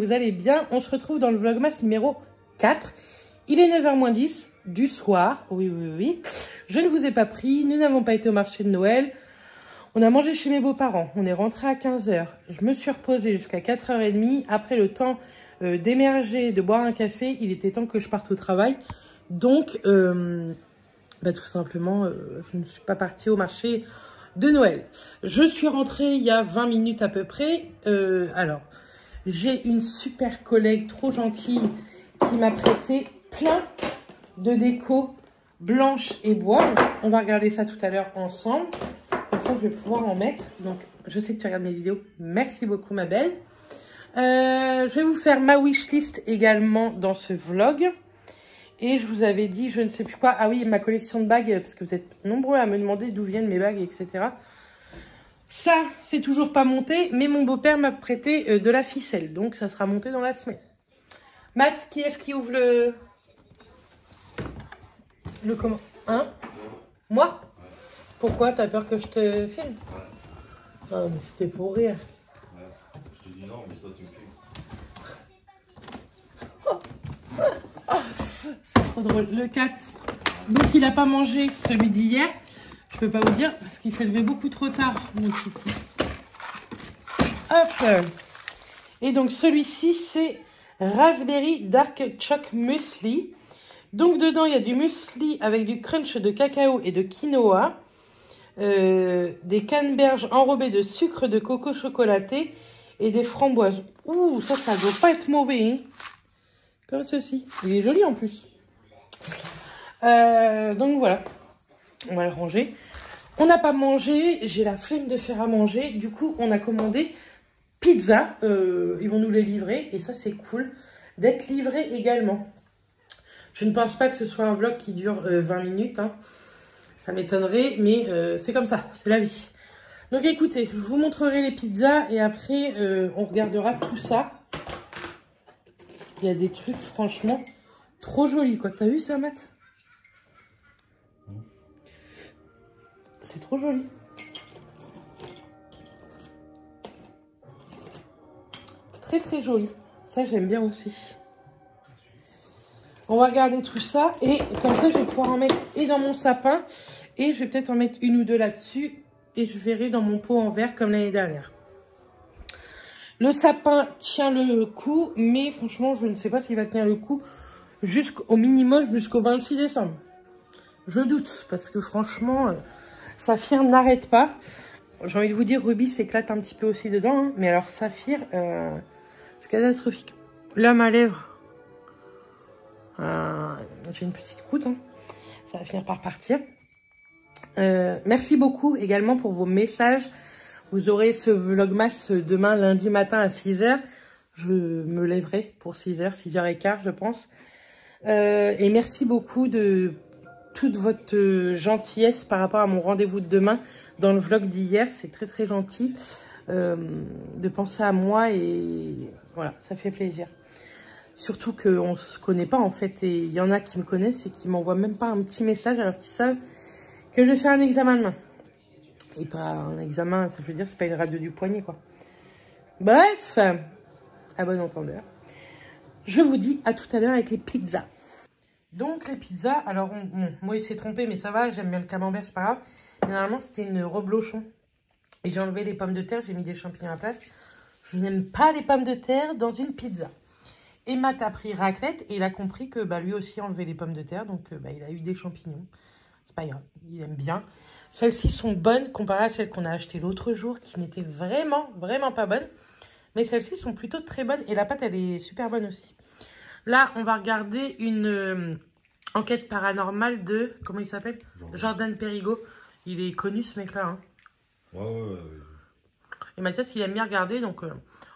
vous allez bien. On se retrouve dans le Vlogmas numéro 4. Il est 9h moins 10 du soir. Oui. Je ne vous ai pas pris. Nous n'avons pas été au marché de Noël. On a mangé chez mes beaux-parents. On est rentré à 15h. Je me suis reposée jusqu'à 4h30. Après le temps d'émerger, de boire un café, il était temps que je parte au travail. Donc, tout simplement, je ne suis pas partie au marché de Noël. Je suis rentrée il y a 20 minutes à peu près. Alors, j'ai une super collègue trop gentille qui m'a prêté plein de déco blanche et bois. On va regarder ça tout à l'heure ensemble. Comme ça, je vais pouvoir en mettre. Donc, je sais que tu regardes mes vidéos. Merci beaucoup, ma belle. Je vais vous faire ma wishlist également dans ce vlog. Et je vous avais dit, je ne sais plus quoi. Ah oui, ma collection de bagues, parce que vous êtes nombreux à me demander d'où viennent mes bagues, etc. Ça, c'est toujours pas monté, mais mon beau-père m'a prêté de la ficelle. Donc, ça sera monté dans la semaine. Matt, qui est-ce qui ouvre le comment? Hein? Moi? Pourquoi? T'as peur que je te filme? Ah, mais c'était pour rire. Je te dis non, mais toi tu me filmes. C'est trop drôle. Le 4, donc il n'a pas mangé celui d'hier. Je peux pas vous dire parce qu'il s'est levé beaucoup trop tard. Hop. Et donc celui-ci, c'est Raspberry Dark Choc Muesli. Donc dedans, il y a du muesli avec du crunch de cacao et de quinoa. Des canneberges enrobées de sucre de coco chocolaté et des framboises. Ouh, ça doit pas être mauvais, hein. Comme ceci. Il est joli en plus. Donc voilà. On va le ranger. On n'a pas mangé. J'ai la flemme de faire à manger. Du coup, on a commandé pizza. Ils vont nous les livrer. Et ça, c'est cool d'être livré également. Je ne pense pas que ce soit un vlog qui dure 20 minutes. Hein. Ça m'étonnerait. Mais c'est comme ça. C'est la vie. Donc écoutez, je vous montrerai les pizzas. Et après, on regardera tout ça. Il y a des trucs, franchement, trop jolis, quoi. T'as vu ça, Matt? C'est trop joli. Très, très joli. Ça, j'aime bien aussi. On va regarder tout ça. Et comme ça, je vais pouvoir en mettre et dans mon sapin. Et je vais peut-être en mettre une ou deux là-dessus. Et je verrai dans mon pot en verre comme l'année dernière. Le sapin tient le coup, mais franchement, je ne sais pas s'il va tenir le coup jusqu'au minimum, jusqu'au 26 décembre. Je doute, parce que franchement, Saphir n'arrête pas. J'ai envie de vous dire, Ruby s'éclate un petit peu aussi dedans, hein, mais alors Saphir, c'est catastrophique. Là, ma lèvre, j'ai une petite croûte, hein. Ça va finir par partir. Merci beaucoup également pour vos messages. Vous aurez ce vlogmas demain, lundi matin à 6h. Je me lèverai pour 6h, 6h15, je pense. Et merci beaucoup de toute votre gentillesse par rapport à mon rendez-vous de demain dans le vlog d'hier. C'est très, très gentil de penser à moi et voilà, ça fait plaisir. Surtout qu'on ne se connaît pas, en fait. Et il y en a qui me connaissent et qui m'envoient même pas un petit message alors qu'ils savent que je fais un examen demain. Et pas un examen, ça veut dire, c'est pas une radio du poignet, quoi. Bref, à bon entendeur. Je vous dis à tout à l'heure avec les pizzas. Donc, les pizzas, alors, moi, il s'est trompé, mais ça va, j'aime bien le camembert, c'est pas grave. Mais normalement, c'était une reblochon. Et j'ai enlevé les pommes de terre, j'ai mis des champignons à la place. Je n'aime pas les pommes de terre dans une pizza. Et Matt a pris raclette et il a compris que lui aussi enlevait les pommes de terre. Donc, il a eu des champignons. C'est pas grave, il aime bien. Celles-ci sont bonnes comparées à celles qu'on a achetées l'autre jour qui n'étaient vraiment pas bonnes. Mais celles-ci sont plutôt très bonnes et la pâte, elle est super bonne aussi. Là, on va regarder une enquête paranormale de... Comment il s'appelle? Jordan Perrigo. Il est connu, ce mec-là. Hein. Ouais. Et Mathias, il aime bien regarder, donc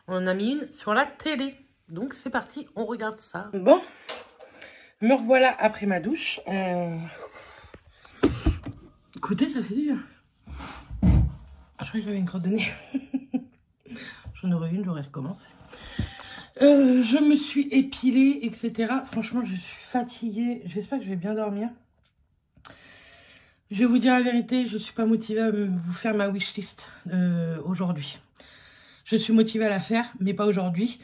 on en a mis une sur la télé. Donc, c'est parti, on regarde ça. Bon, me revoilà après ma douche. Écoutez, ça fait dur. Je crois que j'avais une crotte de nez. J'en aurais une, j'aurais recommencé. Je me suis épilée, etc. Franchement, je suis fatiguée. J'espère que je vais bien dormir. Je vais vous dire la vérité, je ne suis pas motivée à vous faire ma wishlist aujourd'hui. Je suis motivée à la faire, mais pas aujourd'hui.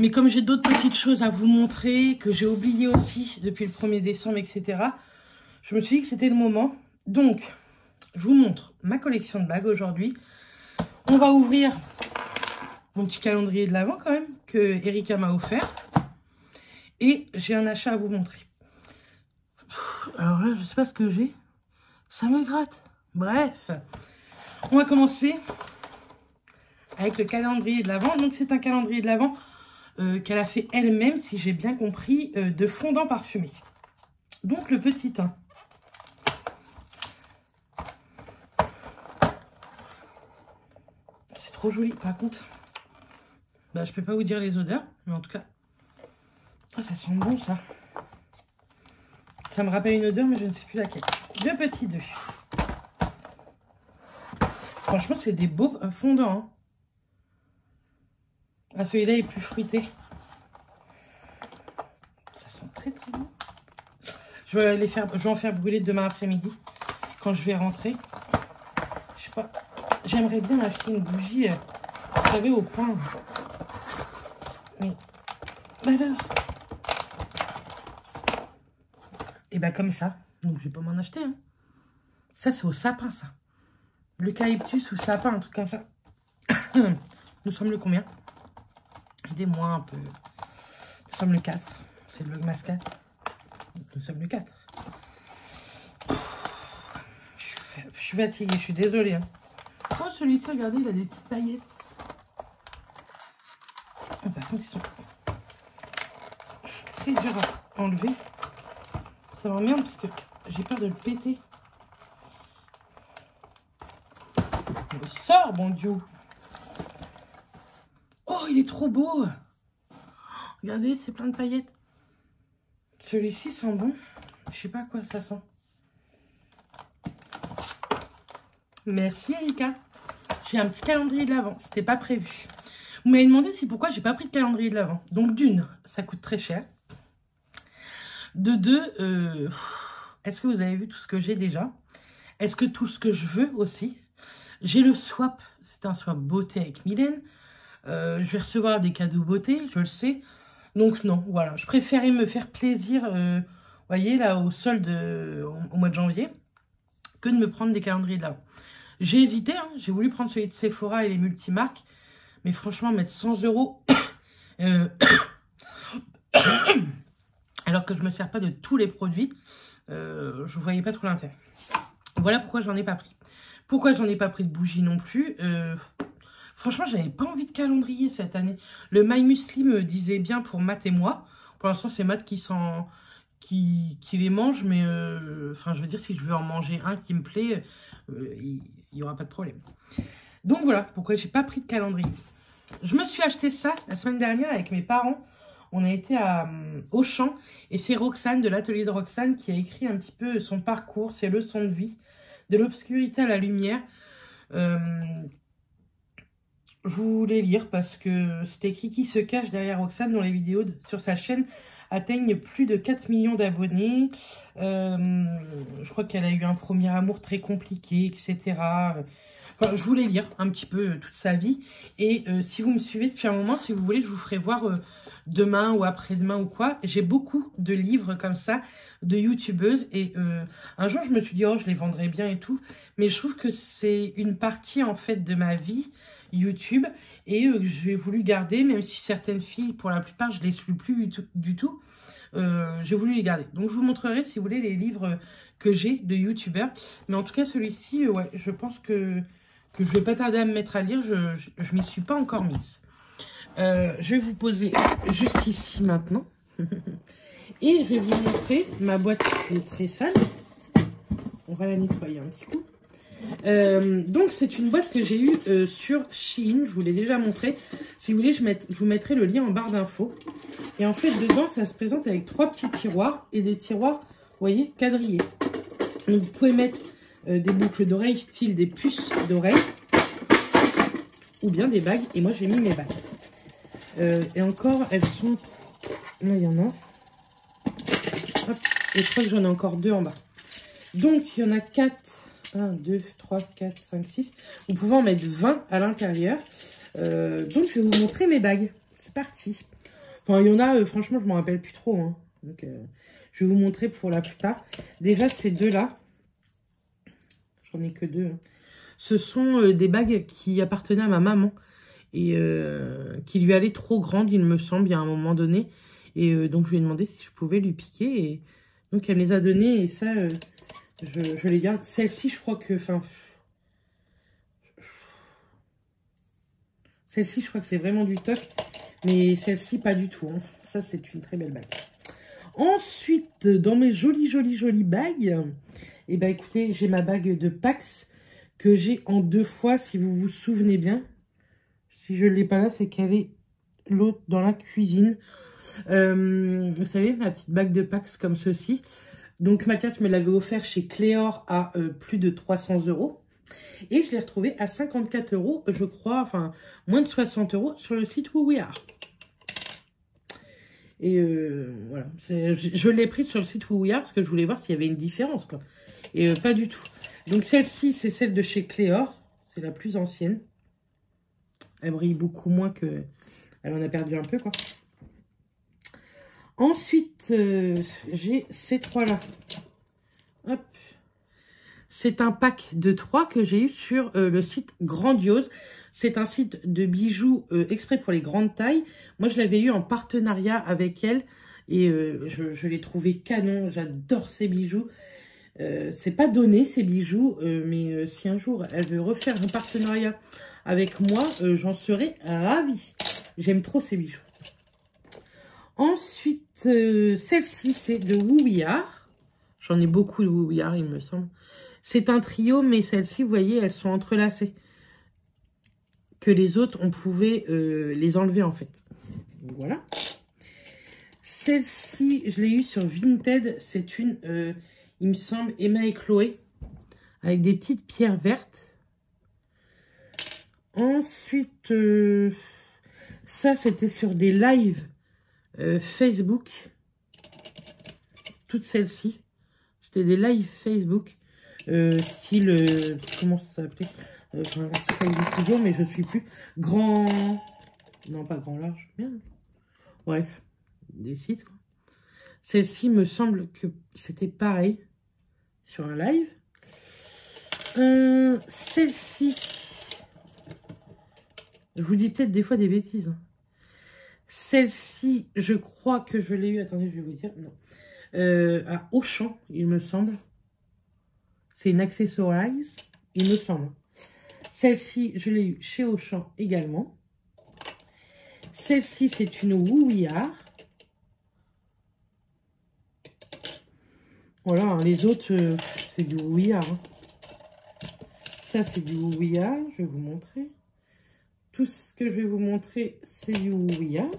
Mais comme j'ai d'autres petites choses à vous montrer, que j'ai oublié aussi depuis le 1er décembre, etc., je me suis dit que c'était le moment. Donc, je vous montre ma collection de bagues aujourd'hui. On va ouvrir mon petit calendrier de l'Avent quand même, que Erika m'a offert. Et j'ai un achat à vous montrer. Alors là, je sais pas ce que j'ai. Ça me gratte. Bref, on va commencer avec le calendrier de l'Avent. Donc, c'est un calendrier de l'Avent qu'elle a fait elle-même, si j'ai bien compris, de fondant parfumé. Donc, le petit 1. C'est trop joli. Par contre, bah, je peux pas vous dire les odeurs, mais en tout cas, oh, ça sent bon, ça. Ça me rappelle une odeur, mais je ne sais plus laquelle. Le petit 2. Franchement, c'est des beaux fondants. Hein. Ah, celui-là est plus fruité. Ça sent très très bon. Je vais en faire brûler demain après-midi quand je vais rentrer. Je sais pas. J'aimerais bien acheter une bougie, vous savez, au pain. Mais alors. Et bah comme ça. Donc je vais pas m'en acheter. Hein. Ça c'est au sapin ça. L'eucalyptus ou sapin, un truc comme ça. Nous sommes le combien? Aidez-moi un peu. Nous sommes le 4. C'est le Vlogmas 4. Nous sommes le 4. Je suis fatiguée, je suis désolée. Hein. Oh, celui-ci, regardez, il a des petites paillettes. Oh, par contre, ils sont très durs à enlever. Ça m'emmerde parce que j'ai peur de le péter. Il sort, bon Dieu. Oh, il est trop beau. Regardez, c'est plein de paillettes. Celui-ci sent bon. Je sais pas à quoi ça sent. Merci Erika. J'ai un petit calendrier de l'Avent. C'était pas prévu. Vous m'avez demandé aussi pourquoi j'ai pas pris de calendrier de l'Avent. Donc d'une, ça coûte très cher. De deux, est-ce que vous avez vu tout ce que j'ai déjà? Est-ce que tout ce que je veux aussi? J'ai le swap. C'est un swap beauté avec Mylène. Je vais recevoir des cadeaux beauté, je le sais. Donc non, voilà. Je préférais me faire plaisir, vous voyez, là, au solde au mois de janvier, que de me prendre des calendriers de l'Avent. J'ai hésité, hein, j'ai voulu prendre celui de Sephora et les multimarques. Mais franchement, mettre 100 €, alors que je ne me sers pas de tous les produits, je ne voyais pas trop l'intérêt. Voilà pourquoi j'en ai pas pris. Pourquoi j'en ai pas pris de bougie non plus. Franchement, j'avais pas envie de calendrier cette année. Le My Muesli me disait bien pour Matt et moi. Pour l'instant, c'est Matt qui les mange, mais enfin, je veux dire, si je veux en manger un qui me plaît, il n'y aura pas de problème. Donc voilà pourquoi j'ai pas pris de calendrier. Je me suis acheté ça la semaine dernière avec mes parents. On a été à Auchan et c'est Roxane de l'atelier de Roxane qui a écrit un petit peu son parcours, ses leçons de vie, de l'obscurité à la lumière. Je voulais lire parce que c'est écrit qui se cache derrière Roxane, dont les vidéos sur sa chaîne atteignent plus de 4 millions d'abonnés. Je crois qu'elle a eu un premier amour très compliqué, etc. Enfin, je voulais lire un petit peu toute sa vie. Et si vous me suivez depuis un moment, si vous voulez, je vous ferai voir demain ou après-demain ou quoi. J'ai beaucoup de livres comme ça, de youtubeuses. Et un jour, je me suis dit, oh, je les vendrais bien et tout. Mais je trouve que c'est une partie, en fait, de ma vie YouTube. Et j'ai voulu garder, même si certaines filles, pour la plupart, je ne les suis plus du tout. J'ai voulu les garder. Donc, je vous montrerai, si vous voulez, les livres que j'ai de youtubeurs. Mais en tout cas, celui-ci, ouais, je pense que je vais pas tarder à me mettre à lire. Je m'y suis pas encore mise. Je vais vous poser juste ici maintenant. Et je vais vous montrer ma boîte qui est très sale. On va la nettoyer un petit coup. Donc c'est une boîte que j'ai eue sur Shein. Je vous l'ai déjà montré. Si vous voulez, je vous mettrai le lien en barre d'infos. Et en fait, dedans, ça se présente avec 3 petits tiroirs. Et des tiroirs, vous voyez, quadrillés. Donc vous pouvez mettre des boucles d'oreilles, style des puces d'oreilles. Ou bien des bagues. Et moi, j'ai mis mes bagues. Et encore, elles sont... Là, il y en a. Hop. Et je crois que j'en ai encore 2 en bas. Donc, il y en a 4. 1, 2, 3, 4, 5, 6. Vous pouvez en mettre 20 à l'intérieur. Donc, je vais vous montrer mes bagues. C'est parti. Enfin, il y en a, franchement, je m'en rappelle plus trop. Hein. Donc, je vais vous montrer pour la plupart. Déjà, ces deux-là, j'en ai que deux. Hein. Ce sont des bagues qui appartenaient à ma maman et qui lui allaient trop grandes, il me semble, il y a un moment donné. Et donc, je lui ai demandé si je pouvais lui piquer. Et donc, elle me les a données et ça, je les garde. Celle-ci, je crois que... Enfin, celle-ci, je crois que c'est vraiment du toc. Mais celle-ci, pas du tout. Hein. Ça, c'est une très belle bague. Ensuite, dans mes jolies bagues, eh ben, écoutez, j'ai ma bague de Pax que j'ai en 2 fois, si vous vous souvenez bien. Si je ne l'ai pas là, c'est qu'elle est l'autre dans la cuisine. Vous savez, ma petite bague de Pax comme ceci. Donc, Mathias me l'avait offert chez Cléor à plus de 300 €. Et je l'ai retrouvé à 54 €, je crois, enfin, moins de 60 € sur le site Woo We Are. Et voilà, je l'ai prise sur le site Woo We Are parce que je voulais voir s'il y avait une différence, quoi. Et pas du tout. Donc celle-ci, c'est celle de chez Cléor. C'est la plus ancienne. Elle brille beaucoup moins que... Elle en a perdu un peu, quoi. Ensuite, j'ai ces trois-là. Hop. C'est un pack de 3 que j'ai eu sur le site Grandiose. C'est un site de bijoux exprès pour les grandes tailles. Moi, je l'avais eu en partenariat avec elle. Et je l'ai trouvé canon. J'adore ces bijoux. C'est pas donné, ces bijoux. Mais si un jour, elle veut refaire un partenariat avec moi, j'en serais ravie. J'aime trop ces bijoux. Ensuite, celle-ci, c'est de Woo We Are. J'en ai beaucoup de Woo We Are, il me semble. C'est un trio, mais celles-ci, vous voyez, elles sont entrelacées. Que les autres, on pouvait les enlever, en fait. Donc, voilà. Celle-ci, je l'ai eue sur Vinted. C'est une, il me semble, Emma et Chloé. Avec des petites pierres vertes. Ensuite, ça, c'était sur des lives Facebook. Toutes celles-ci. C'était des lives Facebook. Style, comment ça s'appelait, enfin, toujours, mais je suis plus grand, non pas grand large, bien. Bref, des sites, quoi. Celle-ci me semble que c'était pareil sur un live. Celle-ci, je vous dis peut-être des fois des bêtises. Hein. Celle-ci, je crois que je l'ai eu, attendez, je vais vous dire, non, à Auchan, il me semble. C'est une Accessorize, il me semble. Celle-ci, je l'ai eue chez Auchan également. Celle-ci, c'est une Woo We Are. Voilà, hein, les autres, c'est du Woo We Are. Hein. Ça, c'est du Woo We Are. Je vais vous montrer. Tout ce que je vais vous montrer, c'est du Woo We Are.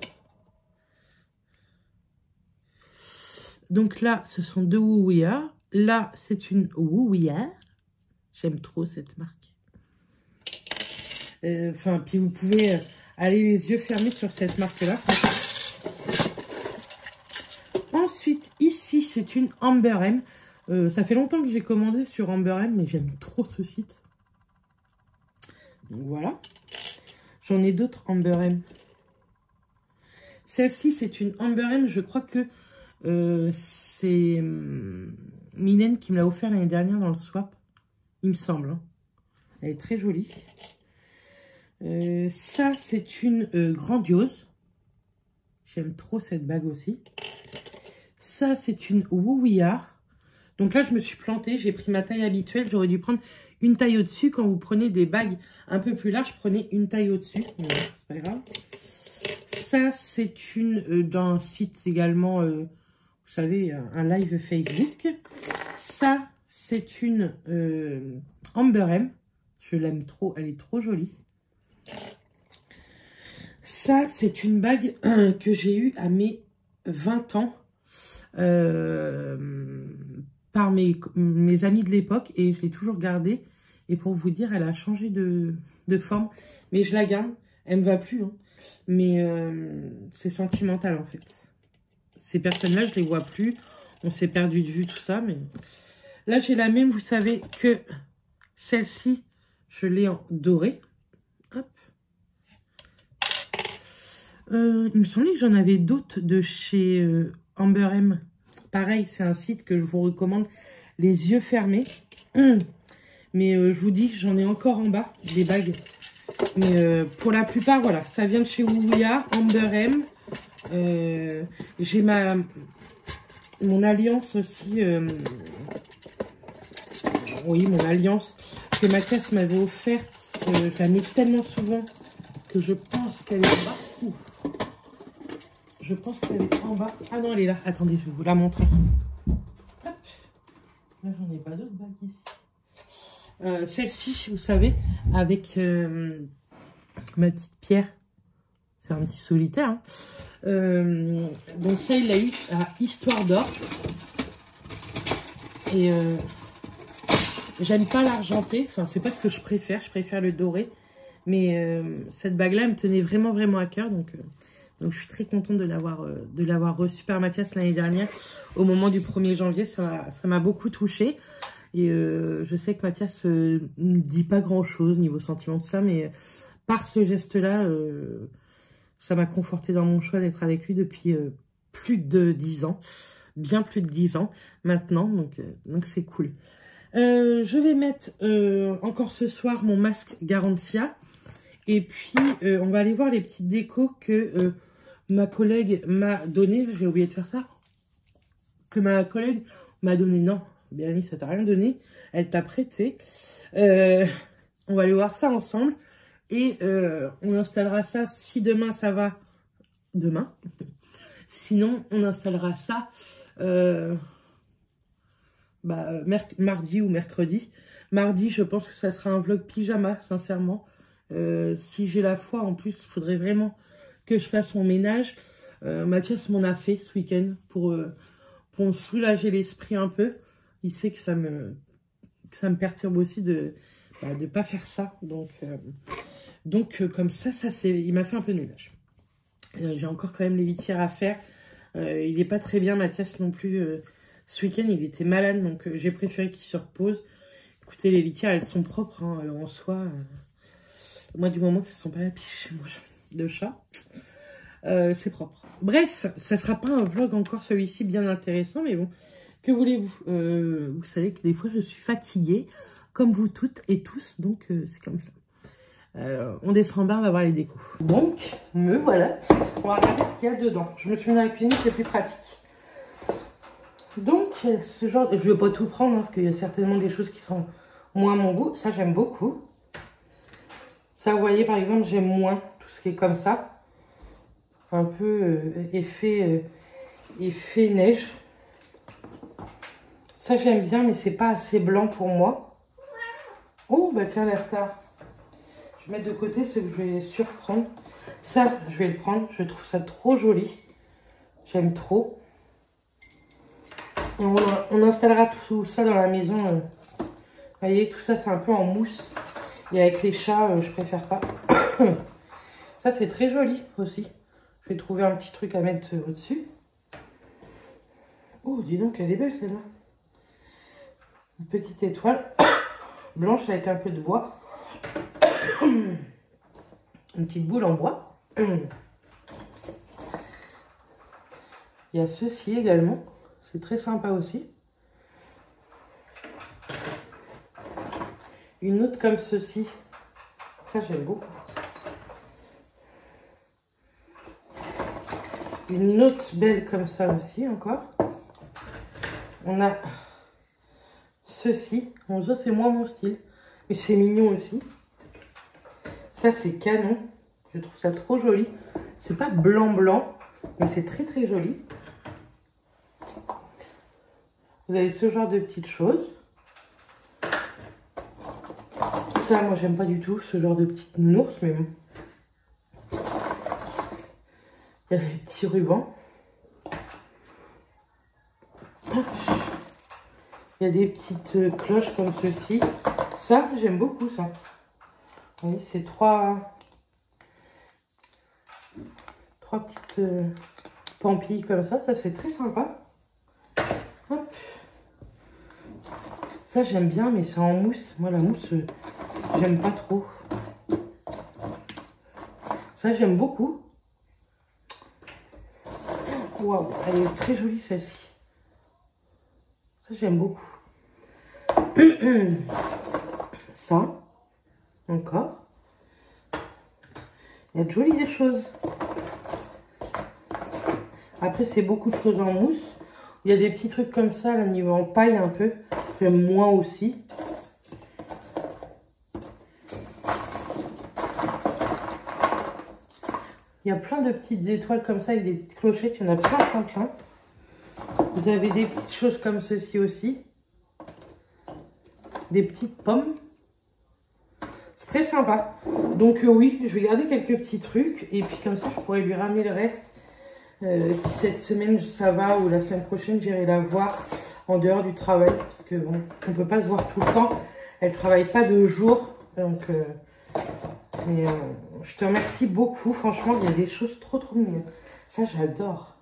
Donc là, ce sont deux Woo We Are. Là, c'est une Woo We Are. J'aime trop cette marque. Enfin, puis vous pouvez aller les yeux fermés sur cette marque-là. Ensuite, ici, c'est une Amber M. Ça fait longtemps que j'ai commandé sur Amber M, mais j'aime trop ce site. Donc voilà. J'en ai d'autres Amber M. Celle-ci, c'est une Amber M. Je crois que c'est Mylène qui me l'a offert l'année dernière dans le swap. Il me semble. Hein. Elle est très jolie. Ça, c'est une Grandiose. J'aime trop cette bague aussi. Ça, c'est une Woo We Are. Donc là, je me suis plantée. J'ai pris ma taille habituelle. J'aurais dû prendre une taille au-dessus. Quand vous prenez des bagues un peu plus larges, prenez une taille au-dessus. C'est pas grave. Ça, c'est une d'un site également, vous savez, un live Facebook. Ça, c'est une Amber M. Je l'aime trop. Elle est trop jolie. Ça, c'est une bague que j'ai eue à mes 20 ans par mes amis de l'époque et je l'ai toujours gardée. Et pour vous dire, elle a changé de forme. Mais je la garde. Elle me va plus. Hein. Mais c'est sentimental en fait. Ces personnes-là, je les vois plus. On s'est perdu de vue, tout ça. Mais là, j'ai la même, vous savez, que celle-ci, je l'ai en doré. Hop. Il me semblait que j'en avais d'autres de chez Amber M. Pareil, c'est un site que je vous recommande, les yeux fermés. Mais je vous dis, j'en ai encore en bas, des bagues. Mais pour la plupart, voilà, ça vient de chez Ouya, Amber M. J'ai mon alliance aussi. Oui, mon alliance que Mathias m'avait offerte. Je la mets tellement souvent que je pense qu'elle est en bas. Ouh. Je pense qu'elle est en bas. Ah non, elle est là. Attendez, je vais vous la montrer. Hop. Là, j'en ai pas d'autres bagues ici. Celle-ci, vous savez, avec ma petite pierre. C'est un petit solitaire. Hein. Donc ça, il l'a eu à Histoire d'Or. Et j'aime pas l'argenté. Enfin, c'est pas ce que je préfère. Je préfère le doré. Mais cette bague-là, elle me tenait vraiment, vraiment à cœur. Donc je suis très contente de l'avoir reçue par Mathias l'année dernière. Au moment du 1er janvier, ça m'a beaucoup touchée. Et je sais que Mathias ne dit pas grand-chose niveau sentiment, tout ça. Mais par ce geste-là, ça m'a conforté dans mon choix d'être avec lui depuis plus de 10 ans. Bien plus de 10 ans maintenant. Donc c'est cool. Je vais mettre encore ce soir mon masque Garantia. Et puis, on va aller voir les petites décos que ma collègue m'a donné. J'ai oublié de faire ça. Que ma collègue m'a donné. Non, Bérénie, ça t'a rien donné. Elle t'a prêté. On va aller voir ça ensemble. Et on installera ça, si demain ça va. Demain. Sinon, on installera ça mardi ou mercredi. Mardi, je pense que ça sera un vlog pyjama, sincèrement. Si j'ai la foi, en plus, il faudrait vraiment que je fasse mon ménage. Mathias m'en a fait ce week-end pour me soulager l'esprit un peu. Il sait que ça me perturbe aussi de pas faire ça. Donc comme ça il m'a fait un peu de ménage. J'ai encore quand même les litières à faire. Il n'est pas très bien, Mathias, non plus. Ce week-end, il était malade, donc j'ai préféré qu'il se repose. Écoutez, les litières, elles sont propres hein, en soi. Moi, du moment que ce ne sont pas la piche de chat, c'est propre. Bref, ça ne sera pas un vlog encore celui-ci bien intéressant, mais bon, que voulez-vous vous savez que des fois, je suis fatiguée, comme vous toutes et tous, donc c'est comme ça. On descend en bas, on va voir les décos. Donc, me voilà. On va regarder ce qu'il y a dedans. Je me suis mis dans la cuisine, c'est plus pratique. Donc, ce genre... Je ne vais pas tout prendre, hein, parce qu'il y a certainement des choses qui sont moins à mon goût. Ça, j'aime beaucoup. Ça, vous voyez, par exemple, j'aime moins tout ce qui est comme ça. Un peu effet neige. Ça, j'aime bien, mais c'est pas assez blanc pour moi. Oh, bah tiens, la star. Je vais mettre de côté ce que je vais surprendre. Ça, je vais le prendre. Je trouve ça trop joli. J'aime trop. Et on installera tout ça dans la maison. Vous voyez, tout ça, c'est un peu en mousse. Et avec les chats, je préfère pas. Ça, c'est très joli aussi. Je vais trouver un petit truc à mettre au-dessus. Oh, dis donc, elle est belle celle-là. Une petite étoile blanche avec un peu de bois. Une petite boule en bois. Il y a ceci également. C'est très sympa aussi. Une autre comme ceci. Ça, j'aime beaucoup. Une autre belle comme ça aussi, encore. On a ceci. Bon, ça, c'est moins mon style. Mais c'est mignon aussi. Ça, c'est canon. Je trouve ça trop joli. C'est pas blanc, mais c'est très, très joli. Vous avez ce genre de petites choses. Ça, moi, j'aime pas du tout ce genre de petites nounours, mais bon. Il y a des petits rubans. Il y a des petites cloches comme ceci. Ça, j'aime beaucoup ça. Vous voyez, c'est trois petites pampilles comme ça. Ça, c'est très sympa. Hop. Ça, j'aime bien, mais c'est en mousse. Moi, la mousse, j'aime pas trop. Ça, j'aime beaucoup. Waouh, elle est très jolie celle-ci. Ça, j'aime beaucoup. Ça, encore. Il y a de jolies des choses. Après, c'est beaucoup de choses en mousse. Il y a des petits trucs comme ça, là, niveau en paille un peu. J'aime moins aussi. Il y a plein de petites étoiles comme ça avec des petites clochettes. Il y en a plein, plein, plein. Vous avez des petites choses comme ceci aussi. Des petites pommes. C'est très sympa. Donc oui, je vais garder quelques petits trucs. Et puis comme ça, je pourrais lui ramener le reste. Si cette semaine ça va ou la semaine prochaine, j'irai la voir en dehors du travail. Parce que bon, on ne peut pas se voir tout le temps. Elle ne travaille pas de jour. Donc... mais je te remercie beaucoup. Franchement, il y a des choses trop mignonnes. Ça, j'adore.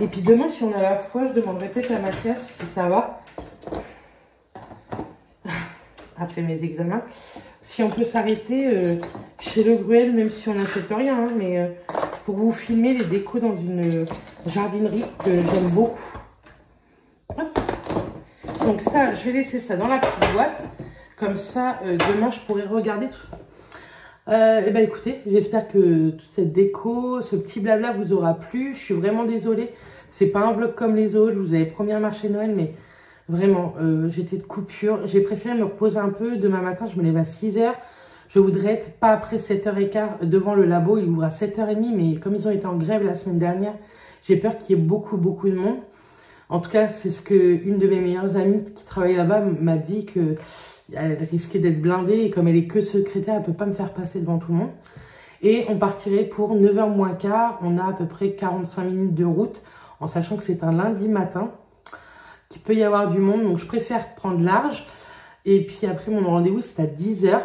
Et puis demain, si on a la foi, je demanderai peut-être à Mathias si ça va. Après mes examens. Si on peut s'arrêter chez Le Gruel, même si on n'achète rien. Hein, mais pour vous filmer les décos dans une jardinerie que j'aime beaucoup. Hop. Donc ça, je vais laisser ça dans la petite boîte. Comme ça, demain, je pourrai regarder tout ça. Et ben écoutez, j'espère que toute cette déco, ce petit blabla vous aura plu. Je suis vraiment désolée. C'est pas un vlog comme les autres. Je vous avais promis un marché Noël, mais vraiment, j'étais de coupure. J'ai préféré me reposer un peu. Demain matin, je me lève à 6 h. Je voudrais être pas après 7h15 devant le labo. Il ouvre à 7h30, mais comme ils ont été en grève la semaine dernière, j'ai peur qu'il y ait beaucoup de monde. En tout cas, c'est ce que une de mes meilleures amies qui travaille là-bas m'a dit, que elle risquait d'être blindée et comme elle est que secrétaire, elle peut pas me faire passer devant tout le monde. Et on partirait pour 9h moins quart. On a à peu près 45 minutes de route, en sachant que c'est un lundi matin, qu'il peut y avoir du monde. Donc je préfère prendre large. Et puis après, mon rendez-vous, c'est à 10 h.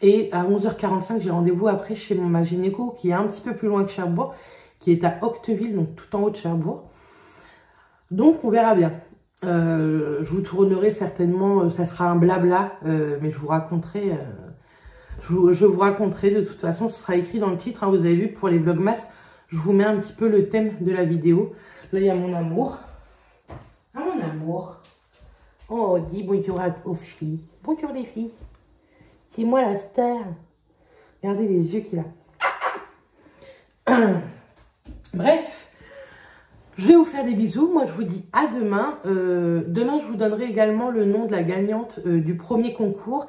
Et à 11h45, j'ai rendez-vous après chez ma gynéco, qui est un petit peu plus loin que Cherbourg, qui est à Octeville, donc tout en haut de Cherbourg. Donc on verra bien. Je vous tournerai certainement, ça sera un blabla, mais je vous raconterai, je vous raconterai de toute façon, ce sera écrit dans le titre, hein, vous avez vu pour les vlogmas, je vous mets un petit peu le thème de la vidéo. Là il y a mon amour. Ah mon amour. Oh, dis bonjour aux filles. Bonjour les filles. C'est moi la star. Regardez les yeux qu'il a. Bref. Je vais vous faire des bisous. Moi, je vous dis à demain. Demain, je vous donnerai également le nom de la gagnante du premier concours.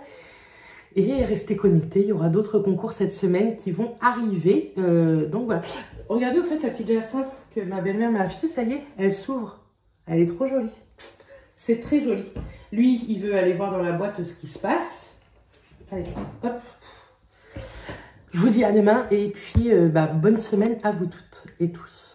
Et restez connectés. Il y aura d'autres concours cette semaine qui vont arriver. Donc, voilà. Regardez, au fait, la petite jacinthe que ma belle-mère m'a achetée. Ça y est, elle s'ouvre. Elle est trop jolie. C'est très joli. Lui, il veut aller voir dans la boîte ce qui se passe. Allez, hop. Je vous dis à demain. Et puis, bonne semaine à vous toutes et tous.